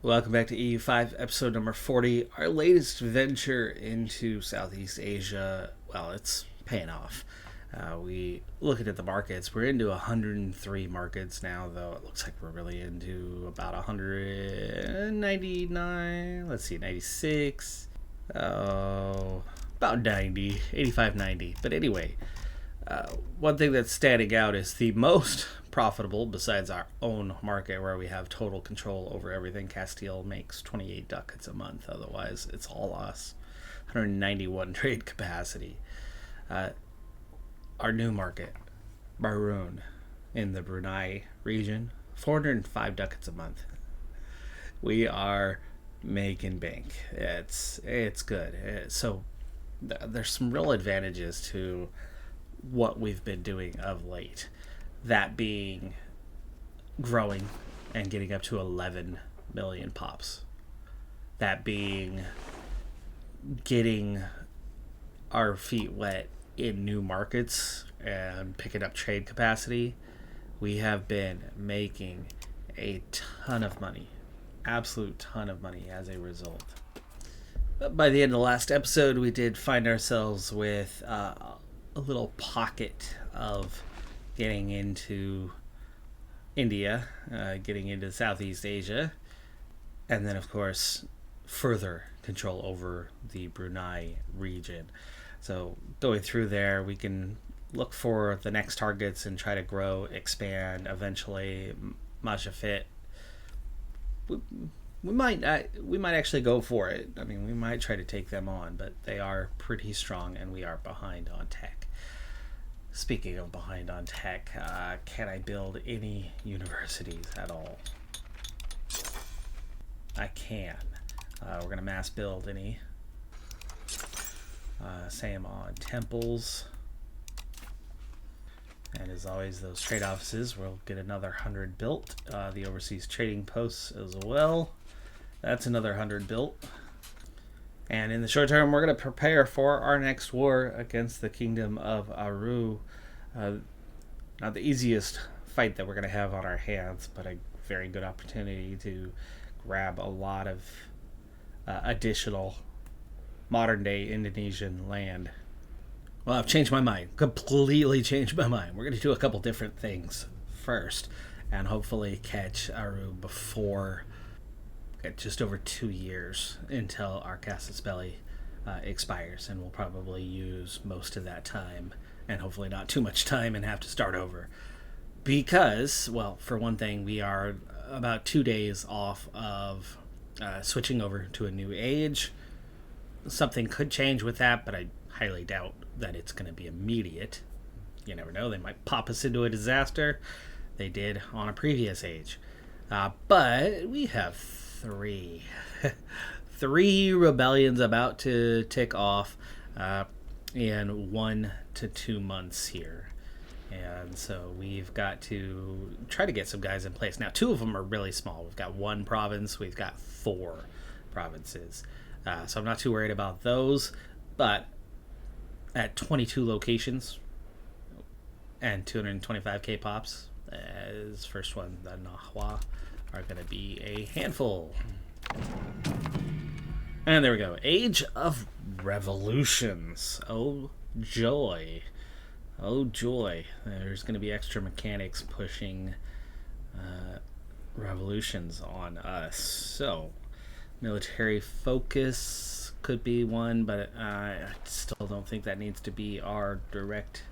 Welcome back to EU5, episode number 40. Our latest venture into Southeast Asia, well, it's paying off. We looking at the markets. We're into 103 markets now, though it looks like we're really into about 199. Let's see, 96. Oh, about 90, 85, 90. But anyway, one thing that's standing out is the most profitable, besides our own market where we have total control over everything. Castile makes 28 ducats a month. Otherwise, it's all us. 191 trade capacity. Our new market, Bahrain, in the Brunei region, 405 ducats a month. We are making bank. It's good. So there's some real advantages to what we've been doing of late. That being growing and getting up to 11 million pops. That being getting our feet wet in new markets and picking up trade capacity. We have been making a ton of money. Absolute ton of money as a result. But by the end of the last episode, we did find ourselves with a little pocket of getting into India, getting into Southeast Asia, and then, of course, further control over the Brunei region. So going through there, we can look for the next targets and try to grow, expand, eventually Majafit. We might actually go for it. I mean, we might try to take them on, but they are pretty strong, and we are behind on tech. Speaking of behind on tech, can I build any universities at all? I can. We're going to mass build any. Same on temples. And as always, those trade offices, we'll get another 100 built. The overseas trading posts as well. That's another 100 built. And in the short term, we're going to prepare for our next war against the Kingdom of Aru. Not the easiest fight that we're going to have on our hands, but a very good opportunity to grab a lot of additional modern-day Indonesian land. Well, I've changed my mind. Completely changed my mind. We're going to do a couple different things first, and hopefully catch Aru before just over 2 years until our Casus Belli expires, and we'll probably use most of that time, and hopefully not too much time, and have to start over. Because, well, for one thing, we are about 2 days off of switching over to a new age. Something could change with that, but I highly doubt that it's going to be immediate. You never know, they might pop us into a disaster. They did on a previous age. But we have three rebellions about to tick off in 1 to 2 months here. And so we've got to try to get some guys in place. Now, 2 of them are really small. We've got 1 province. We've got 4 provinces. So I'm not too worried about those. But at 22 locations and 225k pops, as first one, the Nahua, are going to be a handful. And there we go. Age of Revolutions. Oh, joy. Oh, joy. There's going to be extra mechanics pushing revolutions on us. So, military focus could be one, but I still don't think that needs to be our direct.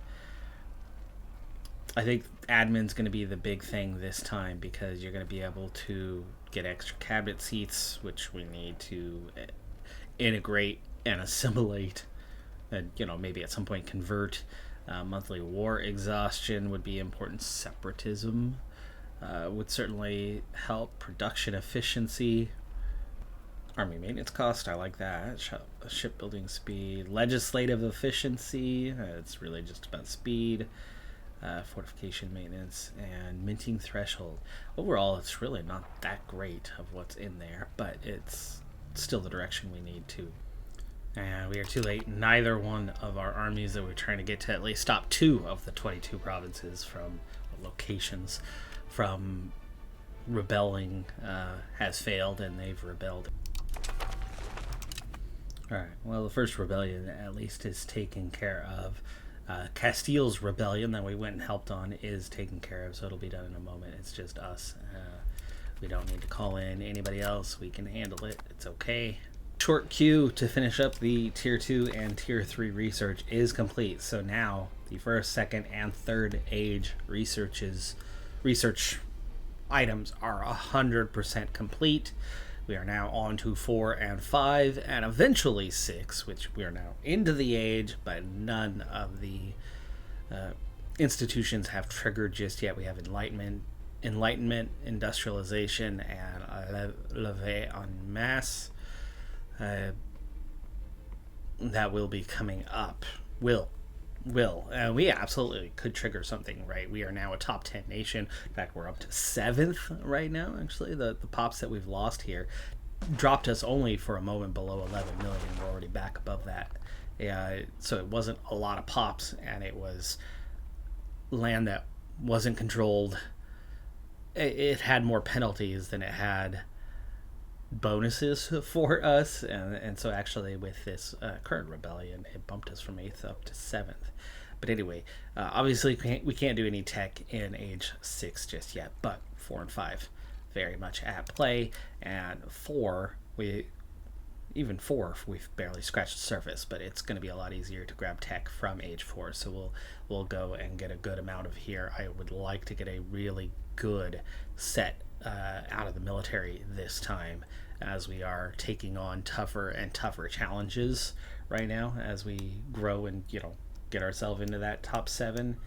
I think admin's going to be the big thing this time, because you're going to be able to get extra cabinet seats, which we need to integrate and assimilate, and maybe at some point convert. Monthly war exhaustion would be important. Separatism would certainly help. Production efficiency. Army maintenance cost, I like that. Shipbuilding speed. Legislative efficiency, it's really just about speed. Fortification maintenance, and minting threshold. Overall, it's really not that great of what's in there, but it's still the direction we need to. And we are too late. Neither one of our armies that we're trying to get to at least stop 2 of the 22 provinces from locations from rebelling has failed, and they've rebelled. Alright, well, the first rebellion at least is taken care of. Castile's rebellion that we went and helped on is taken care of, so it'll be done in a moment. It's just us. We don't need to call in anybody else. We can handle it. It's okay. Short queue to finish up the Tier 2 and Tier 3 research is complete. So now the first, second, and third age research items are 100% complete. We are now on to 4 and 5 and eventually 6, which we are now into the age, but none of the institutions have triggered just yet. We have Enlightenment, Industrialization, and Levée en Masse. That will be coming up. We absolutely could trigger something, right? We are now a top 10 nation. In fact, we're up to 7th right now, actually. The pops that we've lost here dropped us only for a moment below 11 million. We're already back above that. So it wasn't a lot of pops, and it was land that wasn't controlled. It had more penalties than it had bonuses for us, and so actually with this current rebellion, it bumped us from 8th up to 7th. But anyway, obviously we can't do any tech in age 6 just yet, but 4 and 5 very much at play, and 4 we've barely scratched the surface, but it's going to be a lot easier to grab tech from age 4, so we'll go and get a good amount of here. I would like to get a really good set out of the military this time, as we are taking on tougher and tougher challenges right now as we grow and get ourselves into that top 7.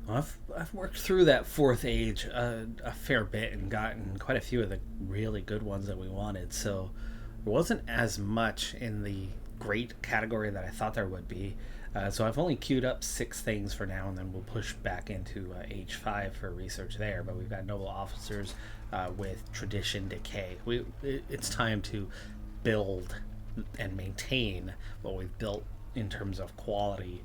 I've worked through that 4th age a fair bit and gotten quite a few of the really good ones that we wanted, so there wasn't as much in the great category that I thought there would be. So I've only queued up 6 things for now, and then we'll push back into age 5 for research there. But we've got noble officers with tradition decay. It's time to build and maintain what we've built in terms of quality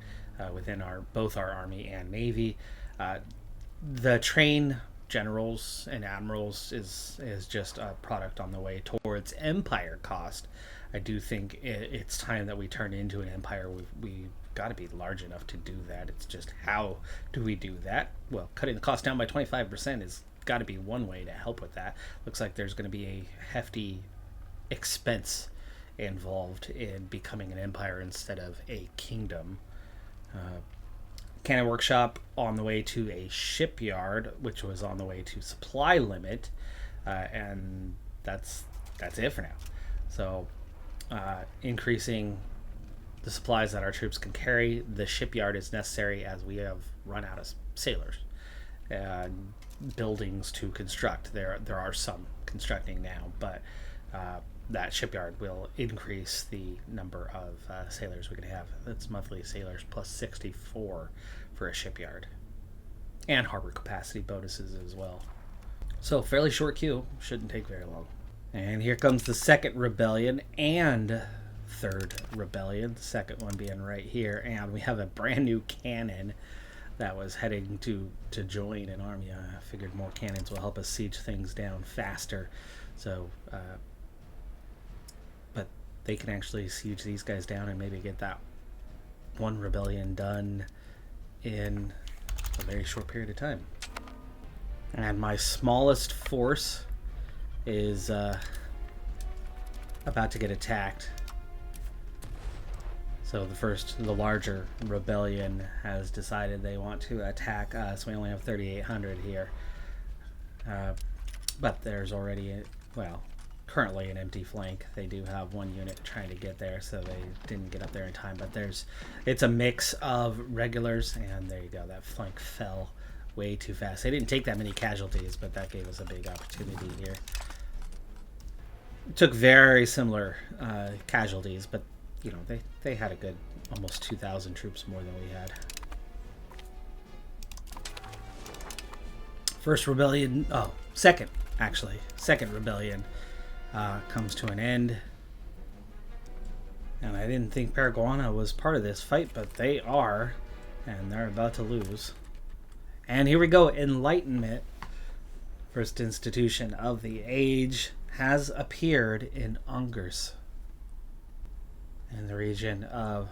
within both our Army and Navy. The train generals and admirals is just a product on the way towards empire cost. I do think it's time that we turn into an empire. We've got to be large enough to do that. It's just, how do we do that? Well, cutting the cost down by 25% has got to be one way to help with that. Looks like there's going to be a hefty expense involved in becoming an empire instead of a kingdom. Cannon Workshop on the way to a shipyard, which was on the way to supply limit, and that's it for now. So increasing the supplies that our troops can carry. The shipyard is necessary as we have run out of sailors and buildings to construct. There are some constructing now, but that shipyard will increase the number of sailors we can have. That's monthly sailors plus 64 for a shipyard, and harbor capacity bonuses as well. So fairly short queue, shouldn't take very long. And here comes the second rebellion and third rebellion, the second one being right here, and we have a brand new cannon that was heading to join an army. I figured more cannons will help us siege things down faster, so but they can actually siege these guys down and maybe get that one rebellion done in a very short period of time. And my smallest force is about to get attacked. So the larger rebellion has decided they want to attack us. We only have 3,800 here. But there's already, currently an empty flank. They do have one unit trying to get there, so they didn't get up there in time. But it's a mix of regulars, and there you go. That flank fell way too fast. They didn't take that many casualties, but that gave us a big opportunity here. It took very similar casualties, but they had a good almost 2,000 troops more than we had. Second rebellion comes to an end. And I didn't think Paraguana was part of this fight, but they are, and they're about to lose. And here we go, Enlightenment First institution of the age has appeared in Angers, in the region of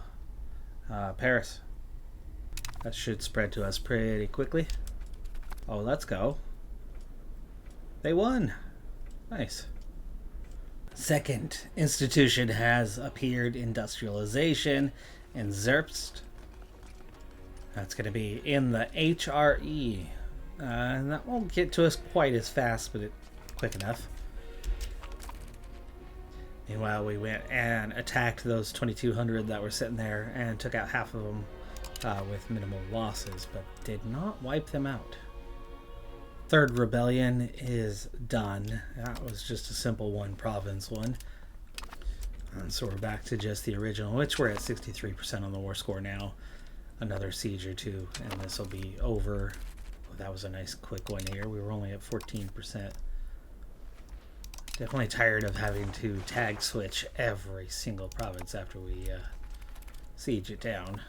Paris. That should spread to us pretty quickly. Oh, let's go. They won. Nice. Second institution has appeared, industrialization, in Zerbst. That's going to be in the HRE. And that won't get to us quite as fast, but quick enough. Meanwhile, we went and attacked those 2,200 that were sitting there and took out half of them with minimal losses, but did not wipe them out. Third rebellion is done. That was just a simple one province one. And so we're back to just the original, which we're at 63% on the war score now. Another siege or two, and this will be over. Oh, that was a nice quick one here. We were only at 14%. Definitely tired of having to tag switch every single province after we siege it down.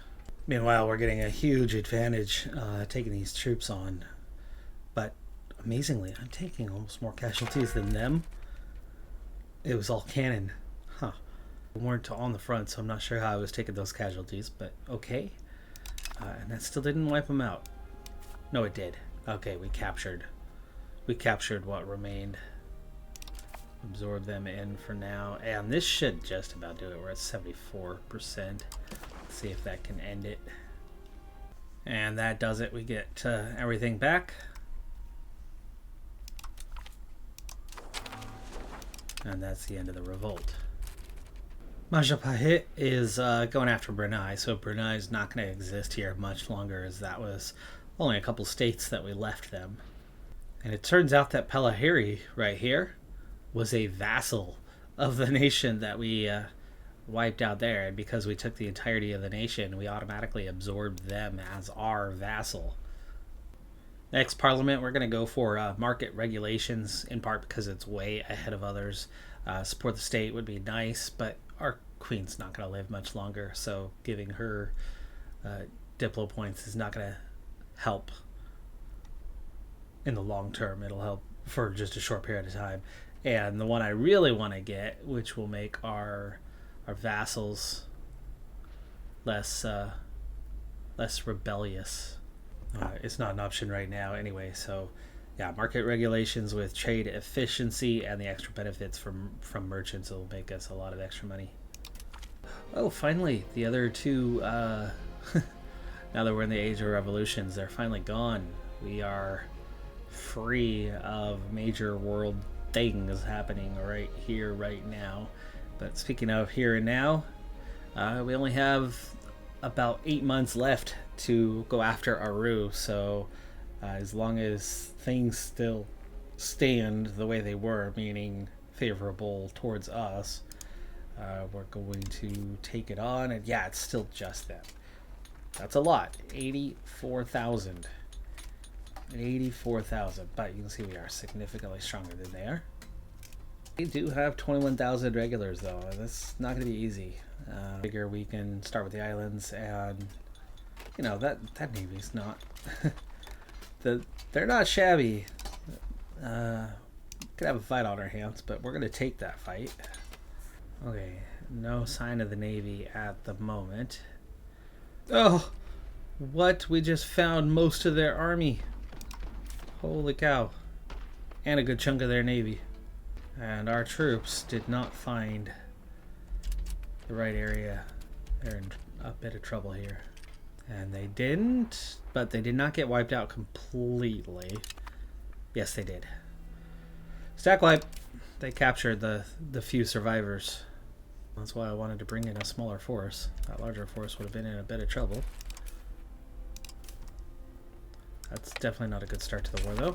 Meanwhile, we're getting a huge advantage taking these troops on. But amazingly, I'm taking almost more casualties than them. It was all cannon. Huh. We weren't on the front, so I'm not sure how I was taking those casualties, but okay. And that still didn't wipe them out. No, it did. Okay, we captured what remained. Absorb them in for now. And this should just about do it. We're at 74%. Let's see if that can end it. And that does it. We get everything back. And that's the end of the revolt. Majapahit is going after Brunei, so Brunei is not going to exist here much longer, as that was only a couple states that we left them. And it turns out that Pelahiri right here was a vassal of the nation that we wiped out there, and because we took the entirety of the nation, we automatically absorbed them as our vassal. Next parliament, we're going to go for market regulations, in part because it's way ahead of others. Support the state would be nice, but our queen's not going to live much longer, so giving her Diplo points is not going to help in the long term. It'll help for just a short period of time. And the one I really want to get, which will make our vassals less rebellious. It's not an option right now anyway, so yeah, market regulations with trade efficiency and the extra benefits from merchants will make us a lot of extra money. Oh, finally, the other two, now that we're in the age of revolutions, they're finally gone. We are free of major world things happening right here, right now. But speaking of here and now, we only have about 8 months left to go after Aru, so as long as things still stand the way they were, meaning favorable towards us, we're going to take it on. And yeah, it's still just them. That's a lot. 84,000. 84,000, but you can see we are significantly stronger than they are. We do have 21,000 regulars though. That's not going to be easy. Figure we can start with the islands, and you know that navy's not they're not shabby. Could have a fight on our hands, but we're going to take that fight. Okay, no sign of the navy at the moment. Oh, what? We just found most of their army. Holy cow. And a good chunk of their navy. And our troops did not find the right area. They're in a bit of trouble here. And they didn't, but they did not get wiped out completely. Yes, they did. Stack wipe. They captured the few survivors. That's why I wanted to bring in a smaller force. That larger force would have been in a bit of trouble. That's definitely not a good start to the war, though.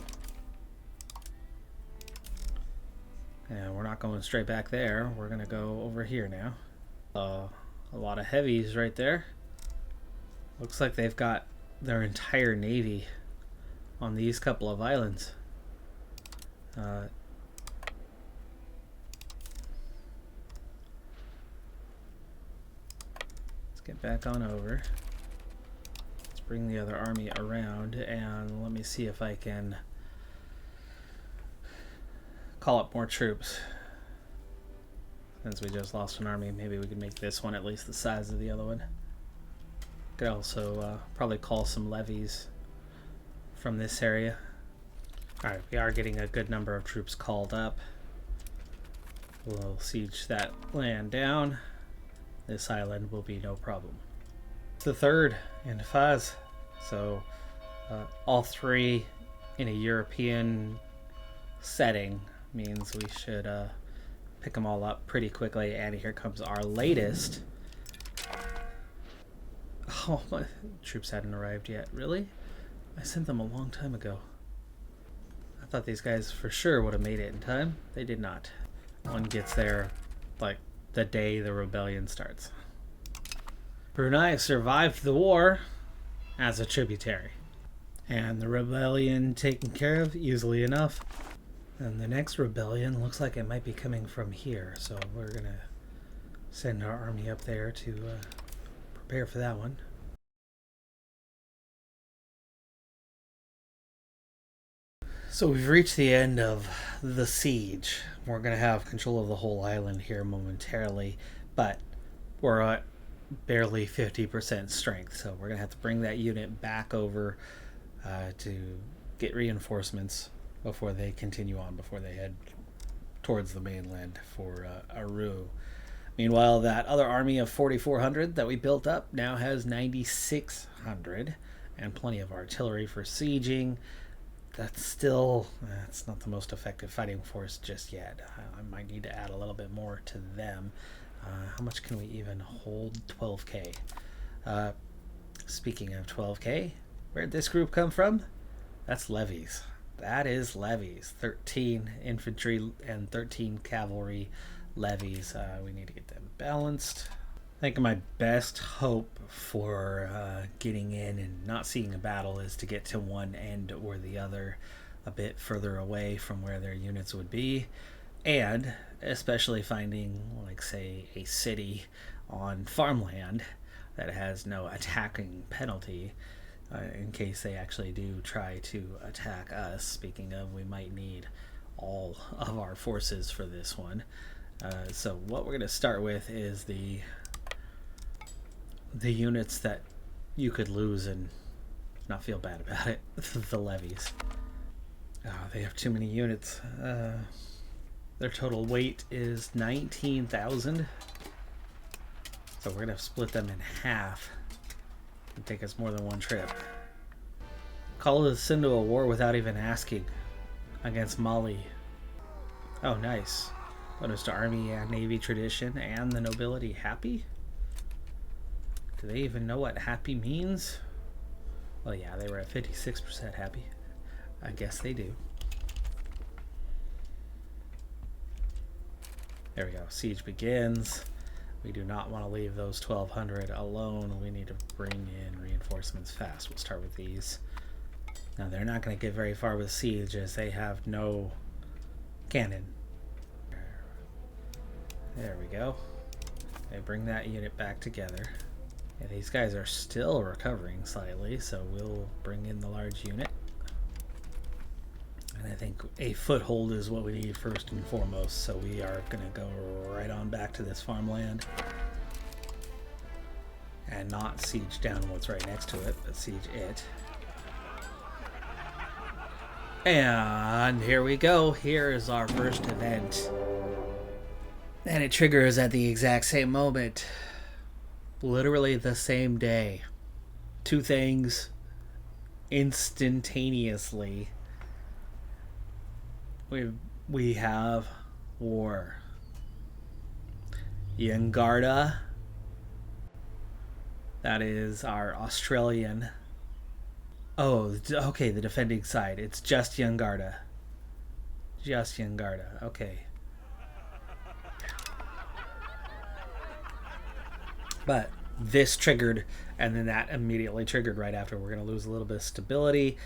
And we're not going straight back there. We're going to go over here now. A lot of heavies right there. Looks like they've got their entire navy on these couple of islands. Let's get back on over. Let's bring the other army around, and let me see if I can call up more troops. Since we just lost an army, maybe we could make this one at least the size of the other one. Could also probably call some levies from this area. Alright, we are getting a good number of troops called up. We'll siege that land down. This island will be no problem. The third in phase. So all three in a European setting means we should pick them all up pretty quickly. And here comes our latest. Oh, my troops hadn't arrived yet. Really? I sent them a long time ago. I thought these guys for sure would have made it in time. They did not. One gets there like the day the rebellion starts. Brunei survived the war as a tributary. And the rebellion taken care of easily enough. And the next rebellion looks like it might be coming from here. So we're going to send our army up there to prepare for that one. So we've reached the end of the siege. We're going to have control of the whole island here momentarily, but we're at barely 50% strength. So we're going to have to bring that unit back over to get reinforcements before they continue on, before they head towards the mainland for Aru. Meanwhile, that other army of 4,400 that we built up now has 9,600 and plenty of artillery for sieging. That's not the most effective fighting force just yet. I might need to add a little bit more to them. How much can we even hold? 12k. Speaking of 12k, where'd this group come from? That's levies. That is levies. 13 infantry and 13 cavalry levies. We need to get them balanced. I think my best hope for getting in and not seeing a battle is to get to one end or the other, a bit further away from where their units would be, and especially finding, like, say, a city on farmland that has no attacking penalty in case they actually do try to attack us. Speaking of, we might need all of our forces for this one. So what we're going to start with is the units that you could lose and not feel bad about it. The levies. Oh, they have too many units. Their total weight is 19,000. So we're going to split them in half. It'll take us more than one trip. Call us into a war without even asking against Mali. Oh, nice. Bonus to Army and Navy tradition and the nobility happy? Do they even know what happy means? Well, yeah, they were at 56% happy. I guess they do. There we go. Siege begins. We do not want to leave those 1,200 alone. We need to bring in reinforcements fast. We'll start with these. Now, they're not going to get very far with siege as they have no cannon. There we go. They bring that unit back together. Yeah, these guys are still recovering slightly, so we'll bring in the large unit. And I think a foothold is what we need first and foremost, so we are going to go right on back to this farmland. And not siege down what's right next to it, but siege it. And here we go. Here is our first event. And it triggers at the exact same moment. Literally the same day. Two things instantaneously. We have war. Yangarda. That is our Australian. Oh, okay, the defending side. It's just Yangarda. Just Yangarda. Okay. But this triggered, and then that immediately triggered right after. We're going to lose a little bit of stability.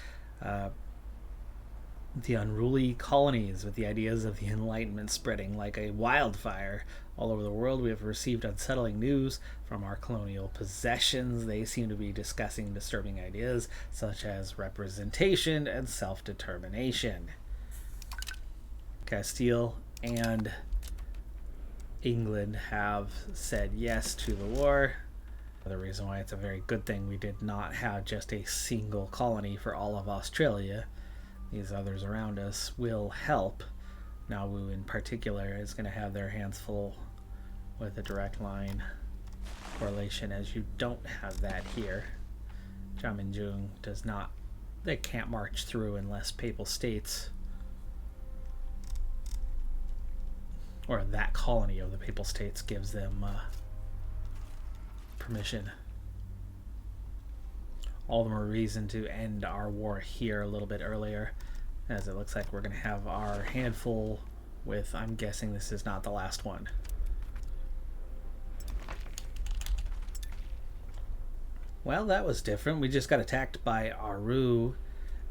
The unruly colonies, with the ideas of the Enlightenment spreading like a wildfire all over the world. We have received unsettling news from our colonial possessions. They seem to be discussing disturbing ideas such as representation and self-determination. Castile and England have said yes to the war. The reason why it's a very good thing we did not have just a single colony for all of Australia. These others around us will help. Nauru in particular is going to have their hands full with a direct line correlation, as you don't have that here. Jaminjung does not, they can't march through unless Papal States, or that colony of the Papal States, gives them permission. All the more reason to end our war here a little bit earlier, as it looks like we're going to have our handful with, I'm guessing this is not the last one. Well, that was different. We just got attacked by Aru,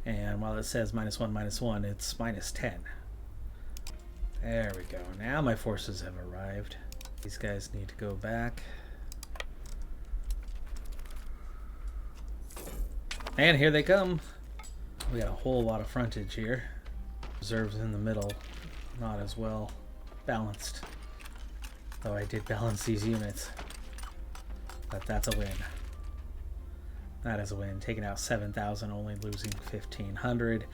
and while it says -1/-1, it's -10. There we go. Now my forces have arrived. These guys need to go back. And here they come. We got a whole lot of frontage here. Reserves in the middle, not as well balanced. Though I did balance these units. But that's a win. That is a win. Taking out 7,000, only losing 1,500.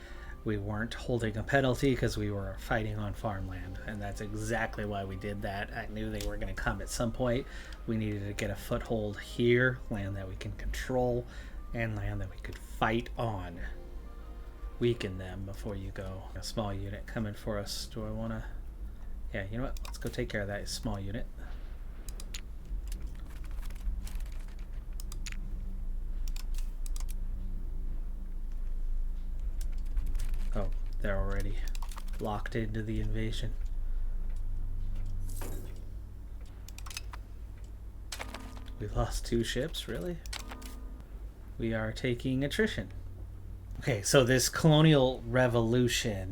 We weren't holding a penalty because we were fighting on farmland, and that's exactly why we did that. I knew they were going to come at some point. We needed to get a foothold here, land that we can control, and land that we could fight on. Weaken them before you go. A small unit coming for us. Do I want to... Yeah, you know what? Let's go take care of that small unit. Oh, they're already locked into the invasion. We lost 2 ships, really? We are taking attrition. Okay, so this colonial revolution,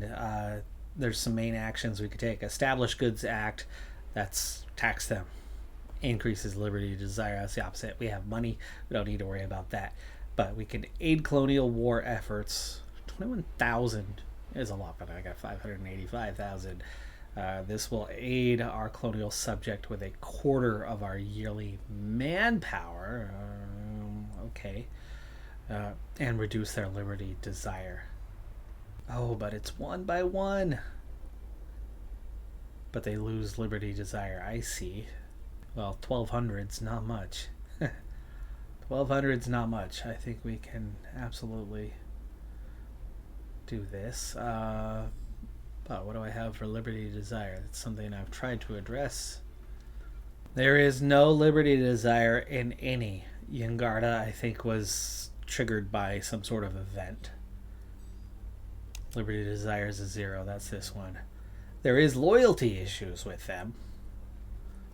there's some main actions we could take. Establish Goods Act, that's tax them. Increases liberty, desire, that's the opposite. We have money, we don't need to worry about that. But we can aid colonial war efforts. 21,000 is a lot, but I got 585,000. This will aid our colonial subject with 1/4 of our yearly manpower. Okay. And reduce their liberty desire. Oh, but it's 1 by 1. But they lose liberty desire. I see. Well, 1,200's not much. 1,200's not much. I think we can absolutely do this. But what do I have for liberty desire? That's something I've tried to address. There is no liberty desire in any. Yangarda, I think, was triggered by some sort of event. Liberty desire is a 0. That's this one. There is loyalty issues with them.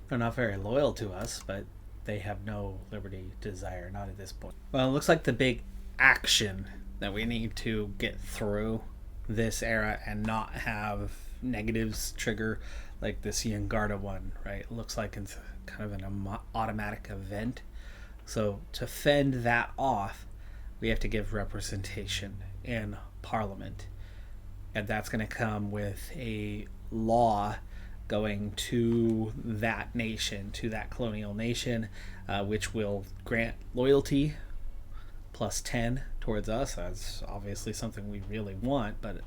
They're not very loyal to us, but they have no liberty desire, not at this point. Well, it looks like the big action that we need to get through this era and not have negatives trigger like this Yangarda one, right? It looks like it's kind of an automatic event. So to fend that off, we have to give representation in Parliament. And that's going to come with a law going to that nation, to that colonial nation, which will grant loyalty plus 10 towards us. That's obviously something we really want, but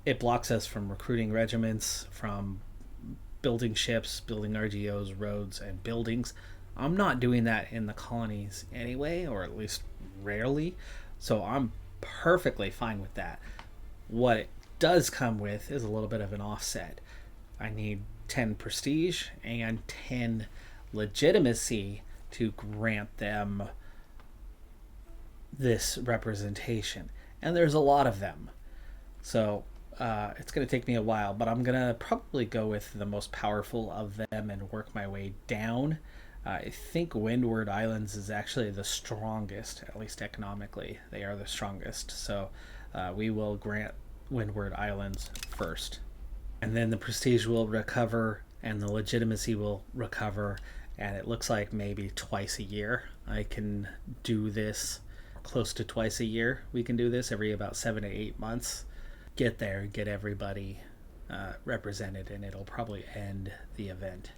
it blocks us from recruiting regiments, from building ships, building RGOs, roads, and buildings. I'm not doing that in the colonies anyway, or at least rarely, so I'm perfectly fine with that. What it does come with is a little bit of an offset. I need 10 prestige and 10 legitimacy to grant them this representation, and there's a lot of them, so it's going to take me a while, but I'm going to probably go with the most powerful of them and work my way down. I think Windward Islands is actually the strongest, at least economically they are the strongest, so we will grant Windward Islands first, and then the prestige will recover and the legitimacy will recover, and it looks like maybe twice a year I can do this. Close to twice a year we can do this, every about 7 to 8 months. Get there, get everybody represented, and it'll probably end the event.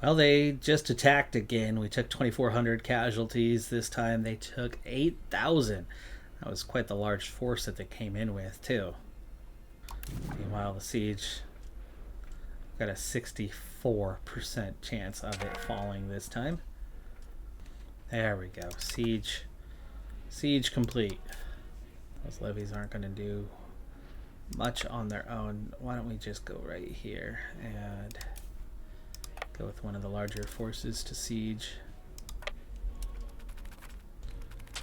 Well, they just attacked again. We took 2,400 casualties. This time they took 8,000. That was quite the large force that they came in with, too. Meanwhile, the siege got a 64% chance of it falling this time. There we go. Siege complete. Those levies aren't going to do much on their own. Why don't we just go right here and go with one of the larger forces to siege.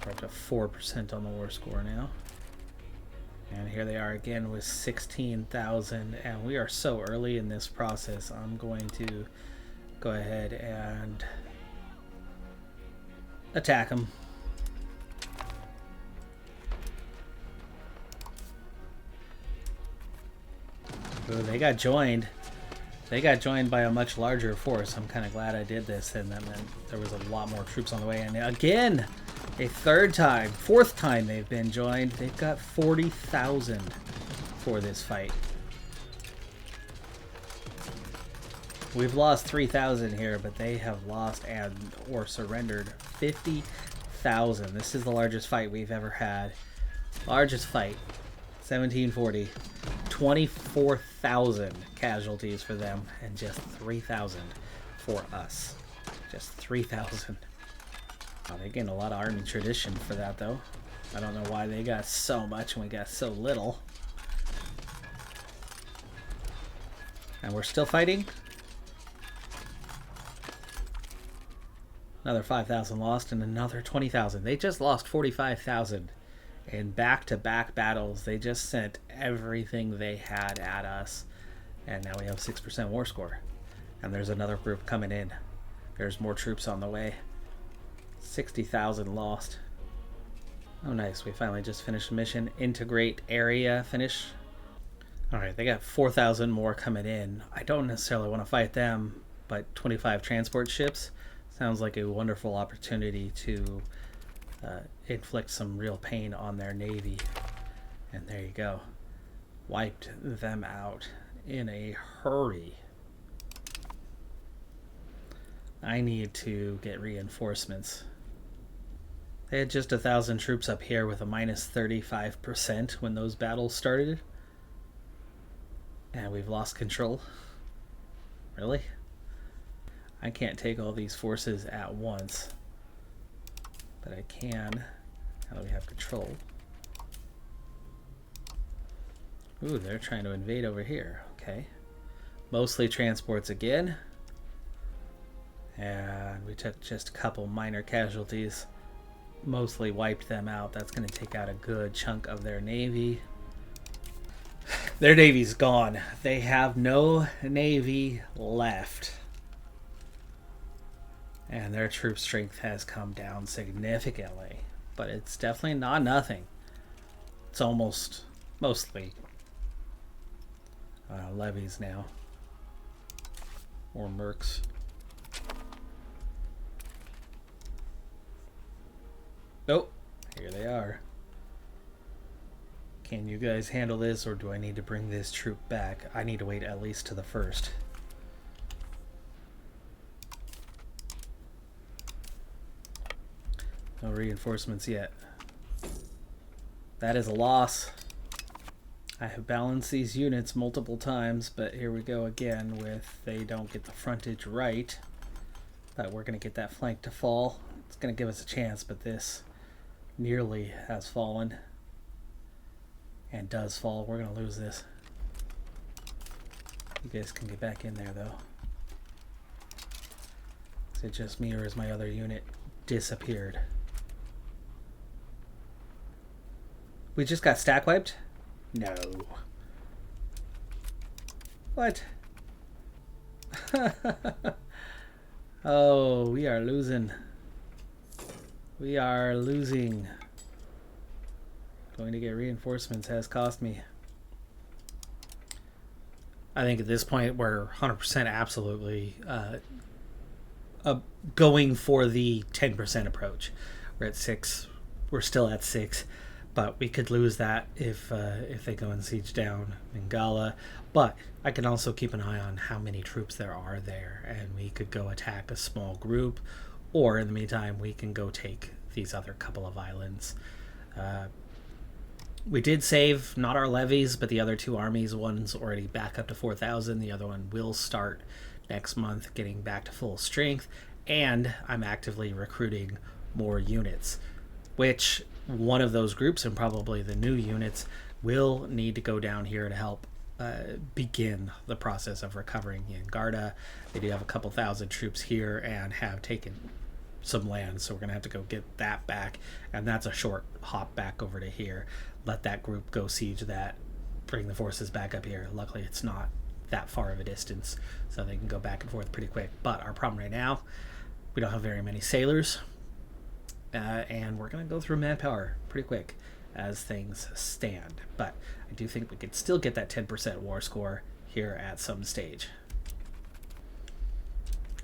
We're up to 4% on the war score now. And here they are again with 16,000, and we are so early in this process. I'm going to go ahead and attack them. Ooh, they got joined. They got joined by a much larger force. I'm kind of glad I did this, and that meant there was a lot more troops on the way. And again, a fourth time they've been joined. They've got 40,000 for this fight. We've lost 3,000 here, but they have lost or surrendered 50,000. This is the largest fight we've ever had. Largest fight, 1740. 24,000 casualties for them, and just 3,000 for us. Just 3,000. Oh, they gained a lot of army tradition for that, though. I don't know why they got so much and we got so little. And we're still fighting. Another 5,000 lost and another 20,000. They just lost 45,000 in back-to-back battles. They just sent everything they had at us. And now we have 6% war score. And there's another group coming in. There's more troops on the way. 60,000 lost. Oh, nice. We finally just finished the mission. Integrate area finish. Alright, they got 4,000 more coming in. I don't necessarily want to fight them, but 25 transport ships sounds like a wonderful opportunity to inflict some real pain on their navy. And there you go. Wiped them out in a hurry. I need to get reinforcements. They had just 1,000 troops up here with a minus 35% when those battles started. And we've lost control. Really? I can't take all these forces at once. But I can. Now that we have control. Ooh, they're trying to invade over here. Okay. Mostly transports again. And we took just a couple minor casualties. Mostly wiped them out. That's going to take out a good chunk of their navy. Their navy's gone. They have no navy left. And their troop strength has come down significantly. But it's definitely not nothing. It's almost mostly levies now. Or mercs. Nope. Here they are. Can you guys handle this, or do I need to bring this troop back? I need to wait at least to the first. No reinforcements yet. That is a loss. I have balanced these units multiple times, but here we go again with they don't get the frontage right. But we're going to get that flank to fall. It's going to give us a chance, but this nearly has fallen. And does fall. We're going to lose this. You guys can get back in there, though. Is it just me, or is my other unit disappeared? We just got stack wiped? No. What? Oh, we are losing. We are losing. Going to get reinforcements has cost me. I think at this point we're 100% absolutely going for the 10% approach. We're at 6. We're still at 6. but we could lose that if they go and siege down Bengala. But I can also keep an eye on how many troops there are there, and we could go attack a small group, or in the meantime we can go take these other couple of islands. We did save not our levies, but the other two armies. One's already back up to 4,000. The other one will start next month, getting back to full strength. And I'm actively recruiting more units, which one of those groups, and probably the new units, will need to go down here to help begin the process of recovering Yangarda. They do have a couple thousand troops here and have taken some land, so we're gonna have to go get that back, and that's a short hop back over to here. Let that group go siege that, bring the forces back up here. Luckily it's not that far of a distance, so they can go back and forth pretty quick. But our problem right now, we don't have very many sailors, and we're gonna go through manpower pretty quick as things stand. But I do think we could still get that 10% war score here at some stage.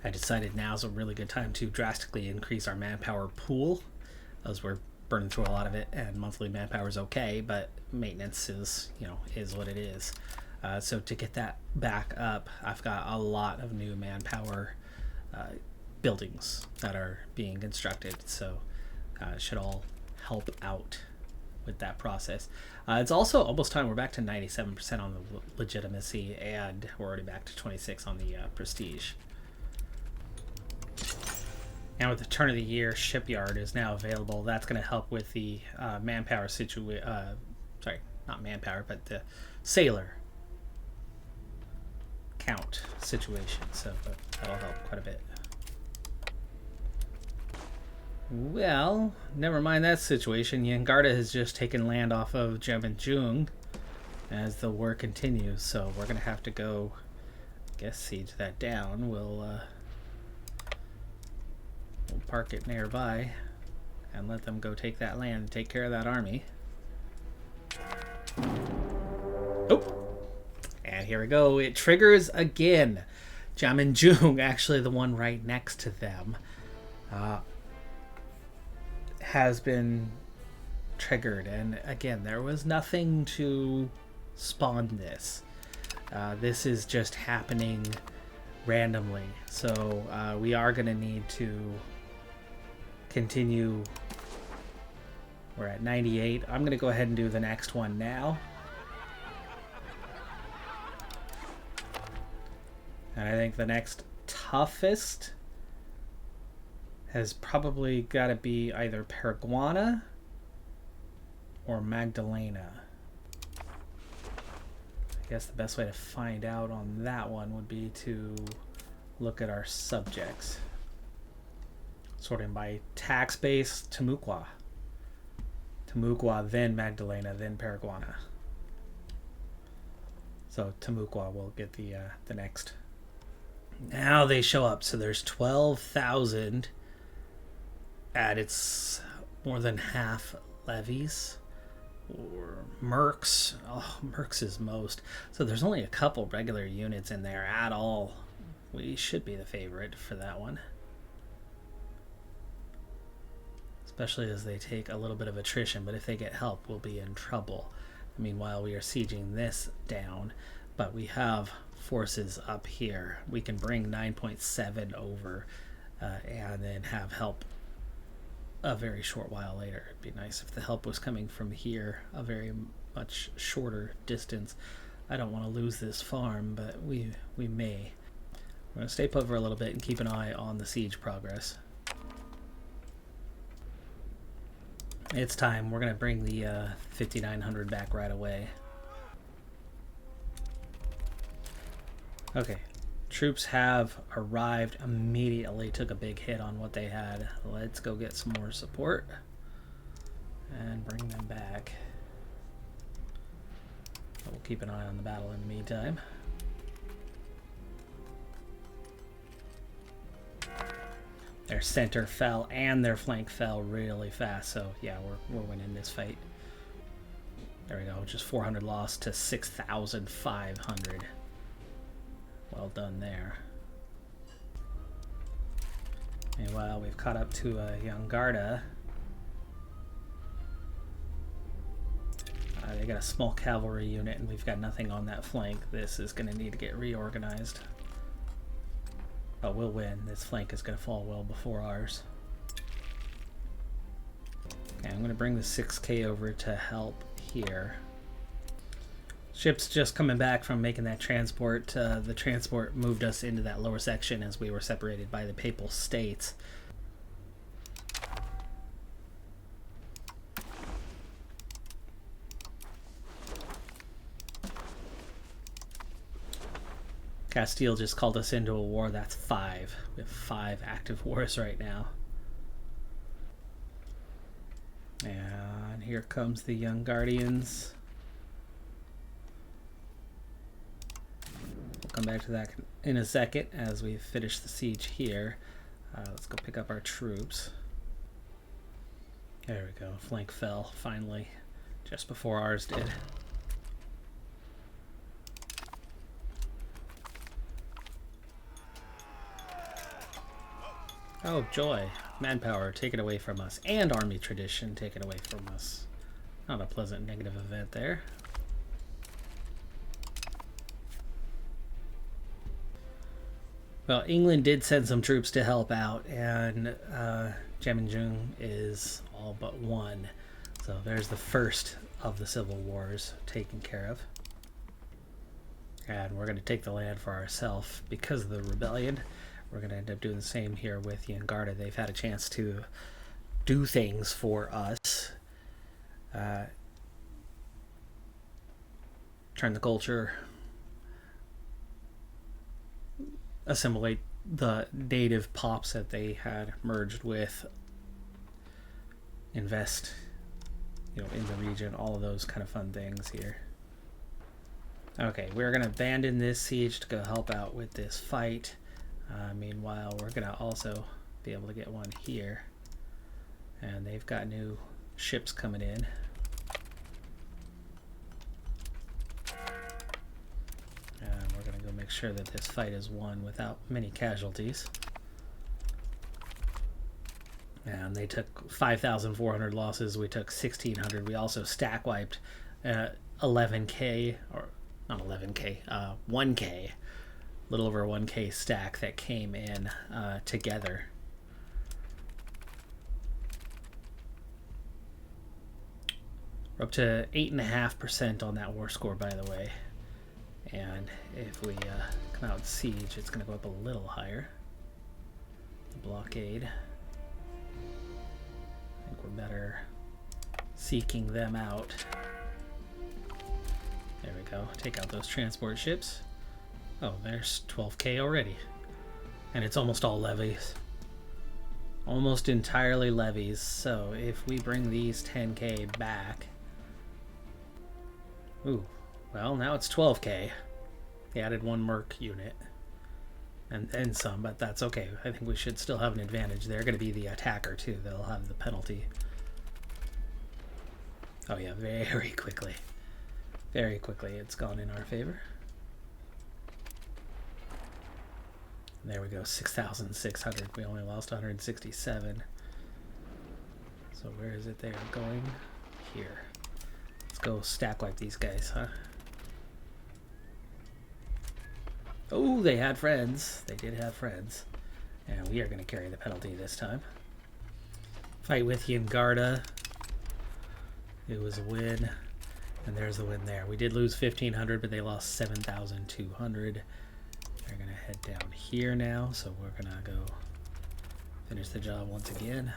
I decided now's a really good time to drastically increase our manpower pool, as we're burning through a lot of it, and monthly manpower is okay, but maintenance is, is what it is. So to get that back up, I've got a lot of new manpower buildings that are being constructed, so it should all help out with that process. It's also almost time. We're back to 97% on the legitimacy, and we're already back to 26 on the prestige. And with the turn of the year, shipyard is now available. That's going to help with the manpower situation. Sorry, not manpower, but the sailor count situation. So that'll help quite a bit. Well, never mind that situation. Yangarda has just taken land off of Jung as the war continues. So we're going to have to go, I guess, siege that down. We'll park it nearby and let them go take that land and take care of that army. Oh, and here we go. It triggers again. Jung, actually the one right next to them, has been triggered. And again, there was nothing to spawn this. This is just happening randomly. So we are going to need to continue. We're at 98. I'm going to go ahead and do the next one now. And I think the next toughest has probably got to be either Paraguana or Magdalena. I guess the best way to find out on that one would be to look at our subjects. Sorting by tax base, Timucua, then Magdalena, then Paraguana. So Timucua will get the next. Now they show up. So there's 12,000 at its more than half levies. Or mercs. Oh, mercs is most. So there's only a couple regular units in there at all. We should be the favorite for that one. Especially as they take a little bit of attrition, but if they get help, we'll be in trouble. Meanwhile, we are sieging this down, but we have forces up here. We can bring 9.7 over and then have help a very short while later. It'd be nice if the help was coming from here, a very much shorter distance. I don't want to lose this farm, but we may. We're going to stay put for a little bit and keep an eye on the siege progress. It's time. We're going to bring the 5,900 back right away. Okay. Troops have arrived immediately. Took a big hit on what they had. Let's go get some more support and bring them back. We'll keep an eye on the battle in the meantime. Their center fell and their flank fell really fast, so yeah, we're winning this fight. There we go, just 400 lost to 6,500. Well done there. Meanwhile, we've caught up to Yangarda. they got a small cavalry unit and we've got nothing on that flank. This is going to need to get reorganized. But we'll win. This flank is going to fall well before ours. Okay, I'm going to bring the 6K over to help here. Ship's just coming back from making that transport. The transport moved us into that lower section as we were separated by the Papal States. Castile just called us into a war. That's 5. We have 5 active wars right now. And here comes the Young Guardians. We'll come back to that in a second as we finish the siege here. Let's go pick up our troops. There we go. Flank fell finally, just before ours did. Oh, joy. Manpower taken away from us, and army tradition taken away from us. Not a pleasant negative event there. Well, England did send some troops to help out, and Jeminjung is all but won. So there's the first of the civil wars taken care of. And we're going to take the land for ourselves because of the rebellion. We're going to end up doing the same here with Yangarda. They've had a chance to do things for us. Turn the culture. Assimilate the native pops that they had merged with. Invest, in the region. All of those kind of fun things here. Okay, we're going to abandon this siege to go help out with this fight. Meanwhile, we're going to also be able to get one here. And they've got new ships coming in. And we're going to go make sure that this fight is won without many casualties. And they took 5,400 losses. We took 1,600. We also stack wiped 11K, or not 11K, 1K. Little over 1K stack that came in together. We're up to 8.5% on that war score, by the way. And if we come out with siege, it's going to go up a little higher. The blockade. I think we're better seeking them out. There we go. Take out those transport ships. Oh, there's 12K already. And it's almost all levies. Almost entirely levies. So if we bring these 10K back... Ooh, well, now it's 12K. They added one merc unit. And some, but that's okay. I think we should still have an advantage. They're going to be the attacker, too. They'll have the penalty. Oh, yeah, very quickly. Very quickly, it's gone in our favor. There we go, 6,600. We only lost 167. So where is it? They're going here. Let's go stack wipe these guys, huh? Oh, they had friends. They did have friends. And we are going to carry the penalty this time. Fight with Yangarda. It was a win. And there's the win there. We did lose 1,500, but they lost 7,200. They're going to head down here now, so we're going to go finish the job once again.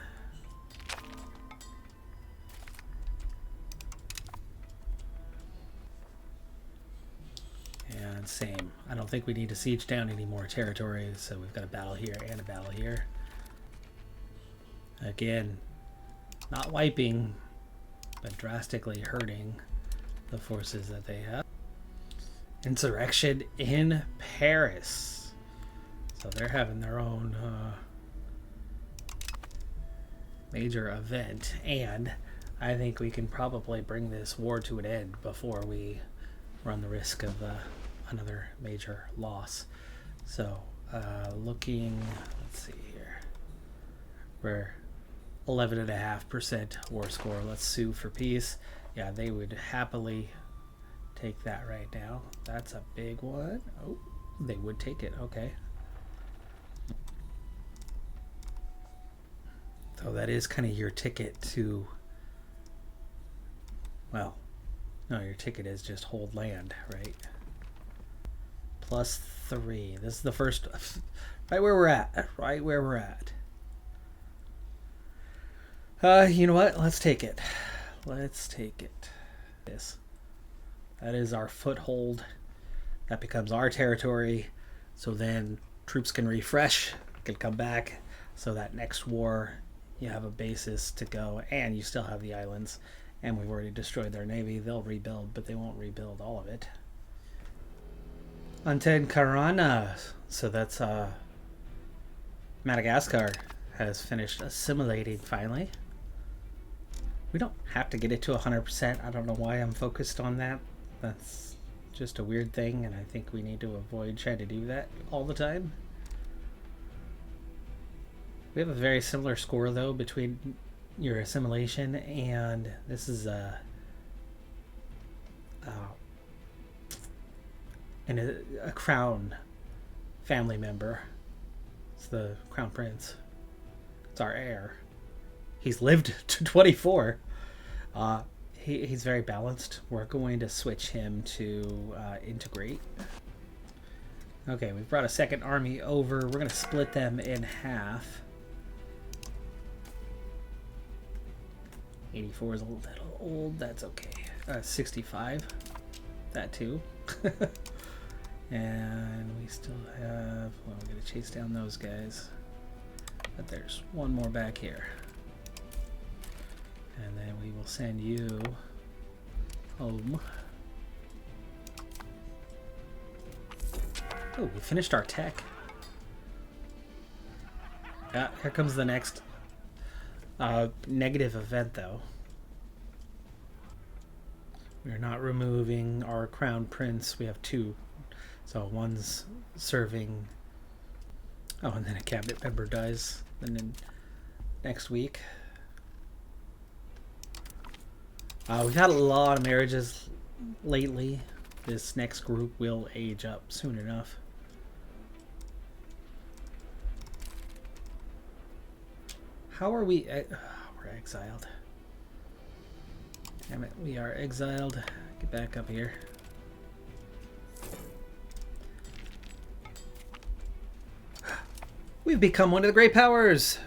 And same. I don't think we need to siege down any more territory, so we've got a battle here and a battle here. Again, not wiping, but drastically hurting the forces that they have. Insurrection in Paris. So they're having their own major event, and I think we can probably bring this war to an end before we run the risk of another major loss. So looking, let's see here, we're 11.5% war score. Let's sue for peace. Yeah, they would happily take that right now. That's a big one. Oh, they would take it. Okay. So that is kind of your ticket to, well, no, your ticket is just hold land, right? +3. This is the first, right where we're at. Right where we're at. You know what? Let's take it. Let's take it. This. That is our foothold. That becomes our territory. So then troops can refresh, can come back. So that next war, you have a basis to go, and you still have the islands. And we've already destroyed their navy. They'll rebuild, but they won't rebuild all of it. Anten Karana. So that's Madagascar has finished assimilating finally. We don't have to get it to 100%. I don't know why I'm focused on that. That's just a weird thing, and I think we need to avoid trying to do that all the time. We have a very similar score, though, between your assimilation and this is a crown family member. It's the crown prince. It's our heir. He's lived to 24. He's very balanced. We're going to switch him to integrate. Okay, we've brought a second army over. We're going to split them in half. 84 is a little old. That's okay. 65. That too. And we still have... Well, we're going to chase down those guys. But there's one more back here. And then we will send you home. Oh, we finished our tech. Here comes the next negative event, though. We're not removing our crown prince. We have two. So one's serving... Oh, and then a cabinet member dies. And then next week. We've had a lot of marriages lately. This next group will age up soon enough. How are we? We're exiled. Damn it, we are exiled. Get back up here. We've become one of the great powers.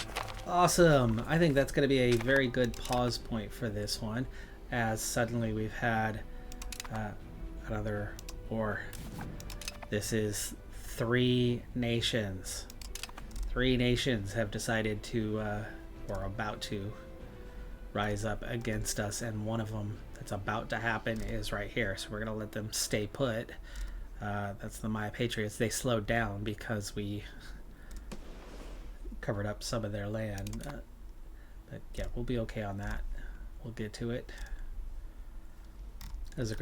Awesome. I think that's going to be a very good pause point for this one, as suddenly we've had another war. This is 3 nations. 3 nations have decided to, or about to, rise up against us, and one of them that's about to happen is right here. So we're going to let them stay put. That's the Maya Patriots. They slowed down because we covered up some of their land. But yeah, we'll be okay on that. We'll get to it. That was a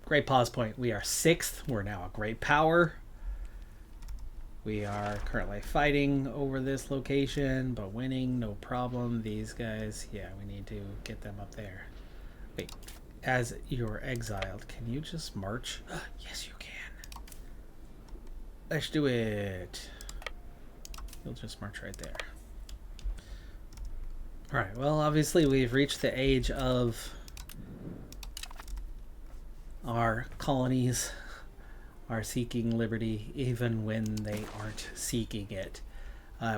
great pause point. We are 6th. We're now a great power. We are currently fighting over this location, but winning, no problem. These guys, yeah, we need to get them up there. Wait, as you're exiled, can you just march? Yes, you can. Let's do it. You'll just march right there. Alright, well, obviously we've reached the age of our colonies are seeking liberty even when they aren't seeking it.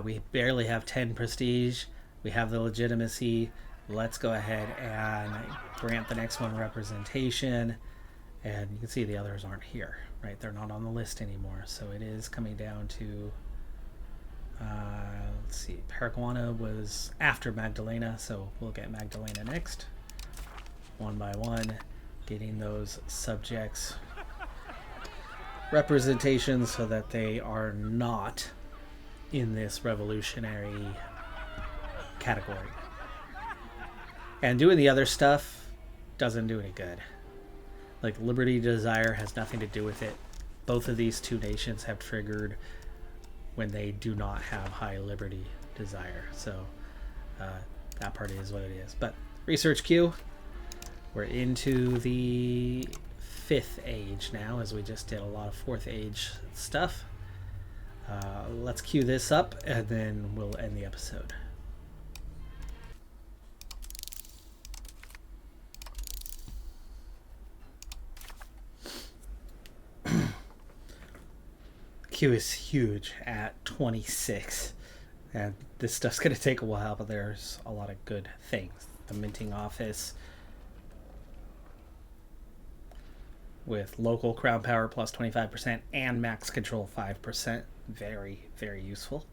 We barely have 10 prestige. We have the legitimacy. Let's go ahead and grant the next one representation. And you can see the others aren't here, right? They're not on the list anymore. So it is coming down to, let's see, Paraguay was after Magdalena, so we'll get Magdalena next. One by one, getting those subjects representation so that they are not in this revolutionary category. And doing the other stuff doesn't do any good. Like, liberty desire has nothing to do with it. Both of these 2 nations have triggered when they do not have high liberty desire. So that part is what it is. But research queue, We're into the 5th age now, as we just did a lot of 4th age stuff. Let's cue this up, and then we'll end the episode. Q is huge at 26. And this stuff's going to take a while, but there's a lot of good things. The minting office with local crown power plus 25% and max control 5%. Very, very useful.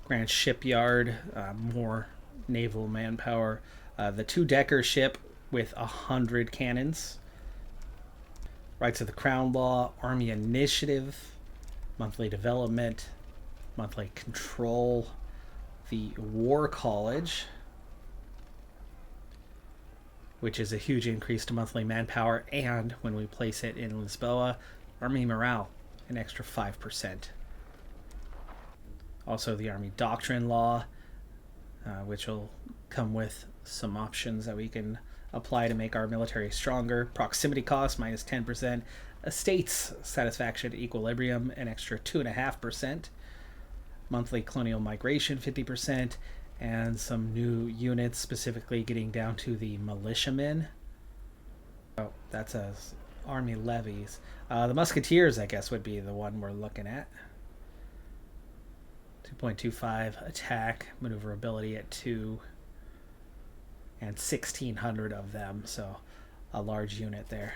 Grand shipyard, more naval manpower. The 2-decker ship with 100 cannons. Rights of the Crown Law, Army Initiative, monthly development, monthly control, the War College, which is a huge increase to monthly manpower, and when we place it in Lisboa, Army morale, an extra 5%. Also the Army Doctrine Law, which will come with some options that we can apply to make our military stronger. Proximity cost, minus 10%. Estates satisfaction equilibrium, an extra 2.5%. Monthly colonial migration, 50%. And some new units, specifically getting down to the militiamen. Oh, that's army levies. The musketeers, I guess, would be the one we're looking at. 2.25 attack, maneuverability at 2, and 1,600 of them, so a large unit there.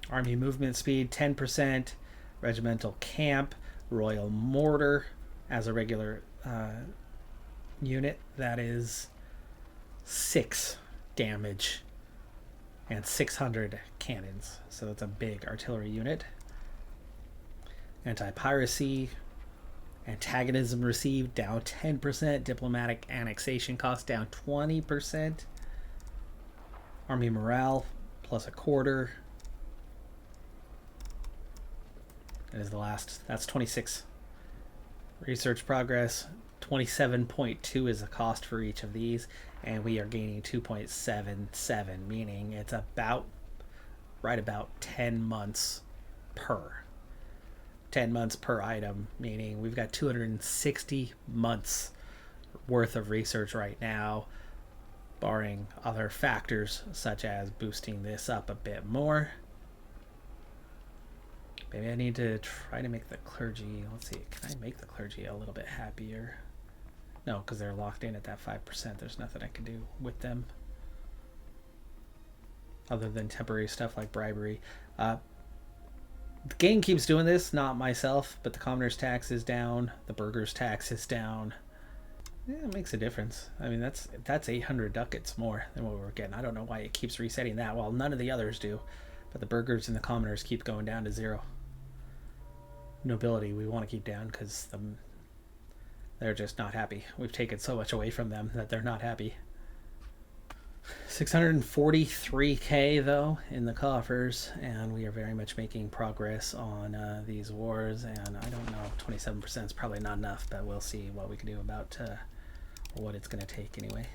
Army movement speed, 10%. Regimental camp, Royal Mortar as a regular unit. That is 6 damage and 600 cannons. So that's a big artillery unit. Anti-piracy, antagonism received, down 10%. Diplomatic annexation cost, down 20%. Army morale, plus a quarter. That is the last. That's 26. Research progress, 27.2 is the cost for each of these, and we are gaining 2.77, meaning it's about 10 months per. 10 months per item, meaning we've got 260 months worth of research right now, barring other factors such as boosting this up a bit more. Maybe I need to try to make the clergy, let's see, can I make the clergy a little bit happier? No, because they're locked in at that 5%. There's nothing I can do with them other than temporary stuff like bribery. The game keeps doing this, not myself, but the commoner's tax is down, the burger's tax is down. Yeah, it makes a difference. I mean, that's 800 ducats more than what we were getting. I don't know why it keeps resetting that, while none of the others do, but the burgers and the commoners keep going down to 0. Nobility we want to keep down because they're just not happy. We've taken so much away from them that they're not happy. 643k though in the coffers, and we are very much making progress on these wars, and I don't know, 27% is probably not enough, but we'll see what we can do about what it's going to take anyway.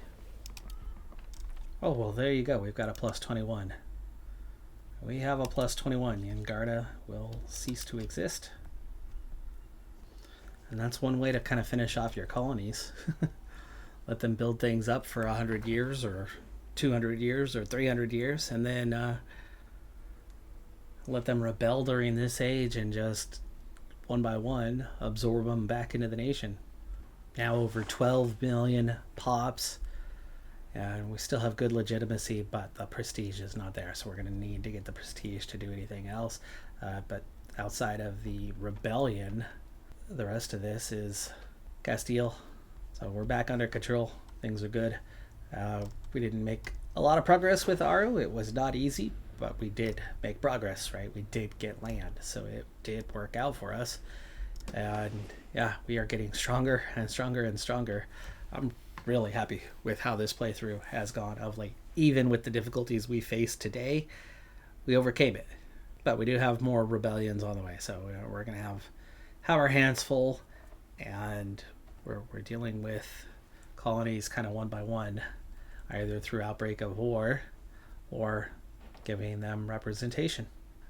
Oh, well, there you go. We've got a plus 21. We have a plus 21. Yangarda will cease to exist. And that's one way to kind of finish off your colonies. Let them build things up for 100 years or 200 years or 300 years, and then let them rebel during this age and just one by one absorb them back into the nation. Now over 12 million pops, and we still have good legitimacy, but the prestige is not there, so we're going to need to get the prestige to do anything else. But outside of the rebellion, the rest of this is Castile. So we're back under control. Things are good. We didn't make a lot of progress with Aru. It was not easy, but we did make progress, right? We did get land, so it did work out for us. And yeah, we are getting stronger and stronger and stronger. I'm really happy with how this playthrough has gone of late. Even with the difficulties we faced today, we overcame it. But we do have more rebellions on the way, so we're going to have our hands full, and we're dealing with colonies kind of one by one, either through outbreak of war or giving them representation.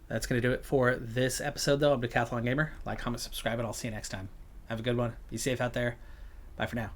That's going to do it for this episode, though, of Decathlon Gamer. Like, comment, subscribe, and I'll see you next time. Have a good one. Be safe out there. Bye for now.